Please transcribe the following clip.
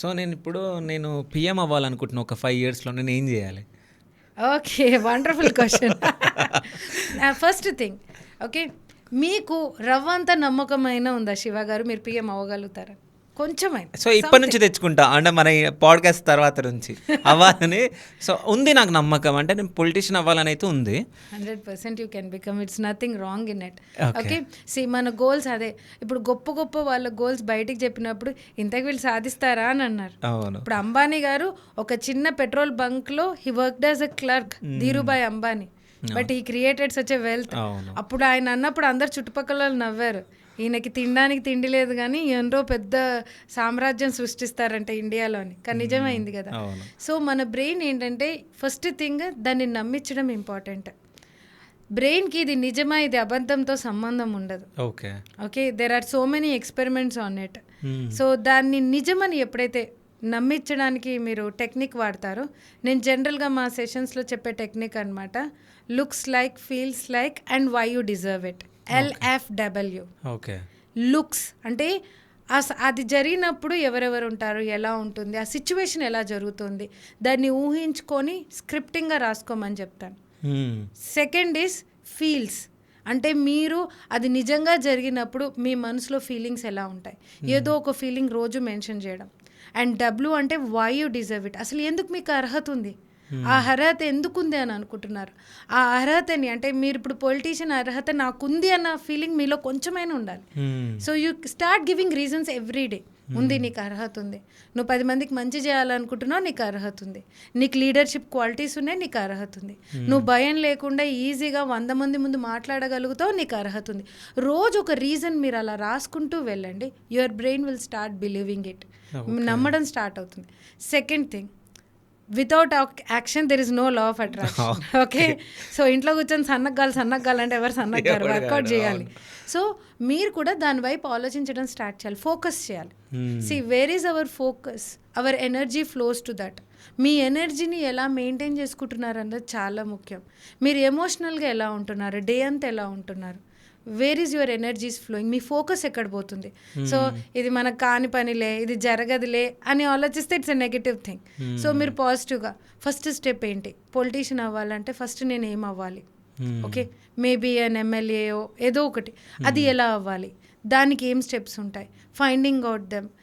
So, నేను PM అవ్వాలనుకుంటున్నా ఒక 5 ఇయర్స్‌లో నేనేం జేయాలి? Okay. Wonderful question. First thing okay. మీకు రవ్వంత నమ్మకమైనా ఉందా శివ గారు మీరు పీఎం అవ్వగలుగుతారా? కొంచెమైనా. సో, ఇప్పటి నుంచి తెచ్చుకుంటా. అంటే మన ఈ పాడ్‌కాస్ట్ తర్వాత నుంచి అవ్వాలని. సో, ఉంది నాకు నమ్మకం. అంటే నేను పొలిటీషియన్ అవ్వాలనైతే ఉంది. 100% you can become. It's nothing wrong in it. Okay. Okay. See మన గోల్స్ అదే. ఇప్పుడు గొప్ప గొప్ప వాళ్ళ గోల్స్ బయటికి చెప్పినప్పుడు ఇంతకు వీళ్ళు సాధిస్తారా అని అన్నారు. అవును. ఇప్పుడు అంబానీ గారు ఒక చిన్న పెట్రోల్ బంక్లో he worked as a clerk, Dhirubhai Ambani. But he created such a wealth. అవును. అప్పుడు ఆయన అన్నప్పుడు అందరు చుట్టుపక్కల వాళ్ళు నవ్వారు. ఈయనకి తినడానికి తిండి లేదు కానీ ఎంతో పెద్ద సామ్రాజ్యం సృష్టిస్తారంటే ఇండియాలోని. కానీ నిజమైంది కదా. అవును. సో మన బ్రెయిన్ ఏంటంటే ఫస్ట్ థింగ్ దాన్ని నమ్మించడం ఇంపార్టెంట్. బ్రెయిన్కి ఇది నిజమా ఇది అబద్ధంతో సంబంధం ఉండదు. Okay. Okay, there are so many experiments on it. So దాన్ని నిజమని ఎప్పుడైతే నమ్మించడానికి మీరు టెక్నిక్ వాడతారో, నేను జనరల్గా మా సెషన్స్లో చెప్పే టెక్నిక్ అనమాట, looks like, feels like and why you deserve it. LFW. Okay. Looks అంటే అది జరిగినప్పుడు ఎవరెవరు ఉంటారు, ఎలా ఉంటుంది, ఆ సిచ్యువేషన్ ఎలా జరుగుతుంది, దాన్ని ఊహించుకొని స్క్రిప్టింగ్గా రాసుకోమని చెప్తాను. Second is feels. అంటే మీరు అది నిజంగా జరిగినప్పుడు మీ మనసులో ఫీలింగ్స్ ఎలా ఉంటాయి, ఏదో ఒక ఫీలింగ్ రోజు మెన్షన్ చేయడం. అండ్ డబ్ల్యూ అంటే వై యూ డిజర్వ్ ఇట్. అసలు ఎందుకు మీకు అర్హత ఉంది, ఆ అర్హత ఎందుకుంది అని అనుకుంటున్నారు. ఆ అర్హతని అంటే మీరు ఇప్పుడు పొలిటీషియన్ అర్హత నాకుంది అన్న ఫీలింగ్ మీలో కొంచెమైనా ఉండాలి. So you start giving reasons every day. ఉంది, నీకు అర్హత ఉంది, నువ్వు 10 మందికి మంచి చేయాలనుకుంటున్నావు, నీకు అర్హత ఉంది, నీకు లీడర్షిప్ క్వాలిటీస్ ఉన్నాయి, నీకు అర్హత ఉంది, నువ్వు భయం లేకుండా ఈజీగా 100 మంది ముందు మాట్లాడగలుగుతావు, నీకు అర్హత ఉంది. రోజు ఒక రీజన్ మీరు అలా రాసుకుంటూ వెళ్ళండి. Your brain will start believing it. నమ్మడం స్టార్ట్ అవుతుంది. Second thing, without action there is no law of attraction. Okay. So ఇంట్లో కూర్చొని సన్నగ్గాలు అంటే ఎవరు సన్నగ్గారు, వర్కౌట్ చేయాలి. సో మీరు కూడా దాని వైపు ఆలోచించడం స్టార్ట్ చేయాలి, ఫోకస్ చేయాలి. See where is our focus, our energy flows to that. మీ ఎనర్జీని ఎలా మెయింటైన్ చేసుకుంటున్నారు అన్నది చాలా ముఖ్యం. మీరు ఎమోషనల్గా ఎలా ఉంటున్నారు, డే అంతా ఎలా ఉంటున్నారు, where is your energies flowing, me focus ఎక్కడ పోతుంది. సో ఇది మనకు కాని పనిలే, ఇది జరగదులే అని ఆలోచిస్తే it's a negative thing. So మీరు పాజిటివ్గా ఫస్ట్ స్టెప్ ఏంటి, పొలిటీషియన్ అవ్వాలంటే ఫస్ట్ నేను ఏం అవ్వాలి, ఓకే, మేబీ అన్ ఎమ్మెల్యేయో ఏదో ఒకటి, అది ఎలా అవ్వాలి, దానికి ఏం స్టెప్స్ ఉంటాయి, ఫైండింగ్ అవుట్ దెమ్,